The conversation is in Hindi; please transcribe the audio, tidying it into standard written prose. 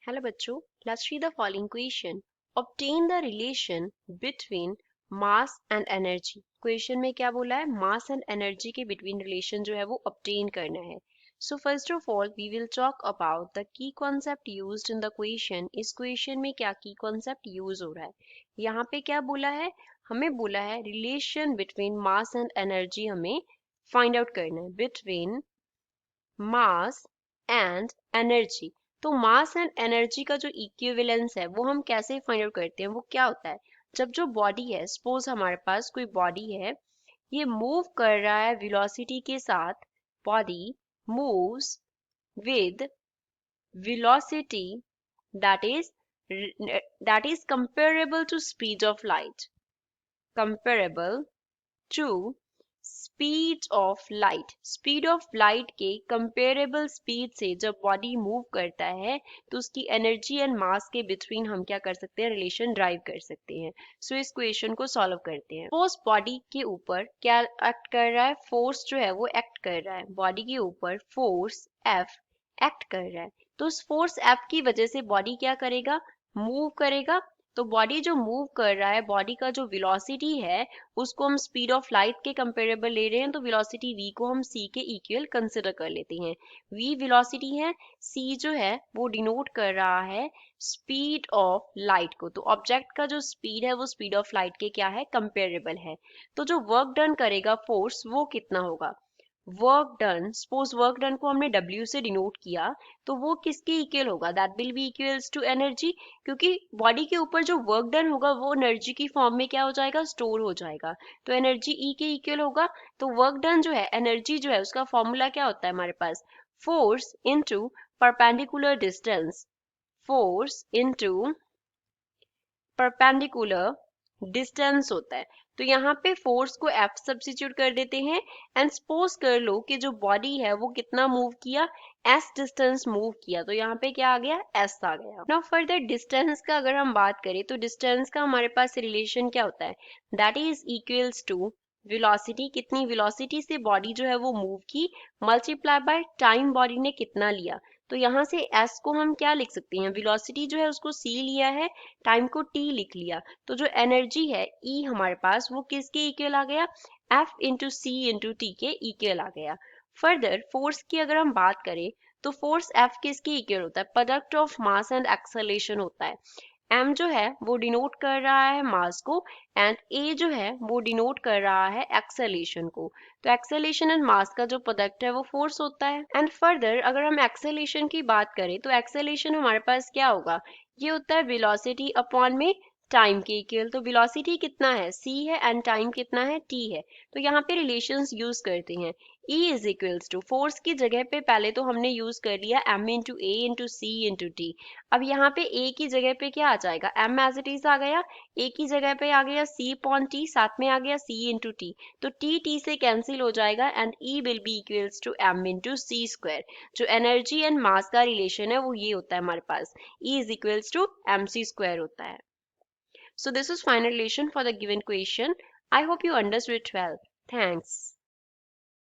हेलो बच्चों, let's see the following question. Obtain the relation between mass and energy. Question में क्या बोला है? मास एंड एनर्जी के बिटवीन रिलेशन जो है वो ऑब्टेन करना है. So first of all we will talk about the key concept used in the question. इस क्वेश्चन में क्या की कॉन्सेप्ट यूज हो रहा है? यहाँ पे क्या बोला है? हमें बोला है relation between mass and energy हमें फाइंड आउट करना है. Between mass and energy. तो मास एंड एनर्जी का जो इक्विवेलेंस है वो हम कैसे फाइंड आउट करते हैं? वो क्या होता है? जब जो बॉडी है, सपोज हमारे पास कोई बॉडी है, ये मूव कर रहा है वेलोसिटी के साथ. Body moves with velocity that is that is comparable to speed of light. Comparable to speed of light. Speed of light के कंपेरेबल स्पीड से जब बॉडी मूव करता है तो उसकी एनर्जी एंड मास के बिटवीन हम क्या कर सकते हैं? रिलेशन ड्राइव कर सकते हैं. सो इस क्वेश्चन को सॉल्व करते हैं. फोर्स बॉडी के ऊपर क्या एक्ट कर रहा है? फोर्स जो है वो एक्ट कर रहा है. बॉडी के ऊपर फोर्स एफ एक्ट कर रहा है. तो उस फोर्स एफ की वजह से बॉडी क्या करेगा? मूव करेगा. तो बॉडी जो मूव कर रहा है, बॉडी का जो वेलोसिटी है उसको हम स्पीड ऑफ लाइट के कंपेरेबल ले रहे हैं, तो वेलोसिटी v को हम c के इक्वल कंसिडर कर लेते हैं. v वेलोसिटी है, c जो है वो डिनोट कर रहा है स्पीड ऑफ लाइट को. तो ऑब्जेक्ट का जो स्पीड है वो स्पीड ऑफ लाइट के क्या है? कंपेरेबल है. तो जो वर्क डन करेगा फोर्स वो कितना होगा? Work done, suppose work done को हमने W से डिनोट किया, तो वो किसके इक्वल होगा? That will be equals to energy. क्योंकि बॉडी के ऊपर जो वर्क डन होगा वो एनर्जी की फॉर्म में क्या हो जाएगा? स्टोर हो जाएगा. तो एनर्जी E के इक्वल होगा. तो वर्क डन जो है, एनर्जी जो है, उसका फॉर्मूला क्या होता है हमारे पास? Force into perpendicular distance. Force into perpendicular distance होता है. तो यहाँ पे फोर्स को F सब्स्टिट्यूट कर देते हैं एंड सपोज कर लो कि जो बॉडी है वो कितना मूव किया? S डिस्टेंस मूव किया. तो यहाँ पे क्या आ गया? S आ गया. नाउ फर्दर डिस्टेंस का अगर हम बात करें तो डिस्टेंस का हमारे पास रिलेशन क्या होता है? That is equals to velocity. कितनी वेलोसिटी से बॉडी जो है वो मूव की, मल्टीप्लाई बाय टाइम बॉडी ने कितना लिया. तो यहाँ से S को हम क्या लिख सकते हैं? वेलोसिटी जो है उसको c लिया है, टाइम को t लिख लिया. तो जो एनर्जी है E हमारे पास वो किसके इक्वल आ गया? F इंटू सी इंटू टी के इक्वल आ गया. फर्दर फोर्स की अगर हम बात करें तो फोर्स F किसके इक्वल होता है? Product of mass and acceleration होता है. m जो है वो डिनोट कर रहा है मास को एंड a जो है वो डिनोट कर रहा है एक्सेलेरेशन को. तो एक्सेलेरेशन एंड मास का जो प्रोडक्ट है वो फोर्स होता है. एंड फर्दर अगर हम एक्सेलेरेशन की बात करें तो एक्सेलेरेशन हमारे पास क्या होगा? ये होता है वेलोसिटी अपॉन में टाइम के इक्वल. तो वेलोसिटी कितना है? c है एंड टाइम कितना है? t है. तो यहाँ पे रिलेशंस यूज करते हैं. E is equals to, force की जगह पे पहले तो हमने यूज कर लिया m into a into c into t. अब यहाँ पे a की जगह पे क्या आ जाएगा? m एज इट इज आ गया. a की जगह पे आ गया c अपॉन t, साथ में आ गया c इंटू t. तो t से कैंसिल हो जाएगा and E will be equals to m into c square. जो एनर्जी एंड मास का रिलेशन है वो ये होता है हमारे पास. E is equals to mc square होता है. So this is final relation for the given question. I hope you understood it well. Thanks.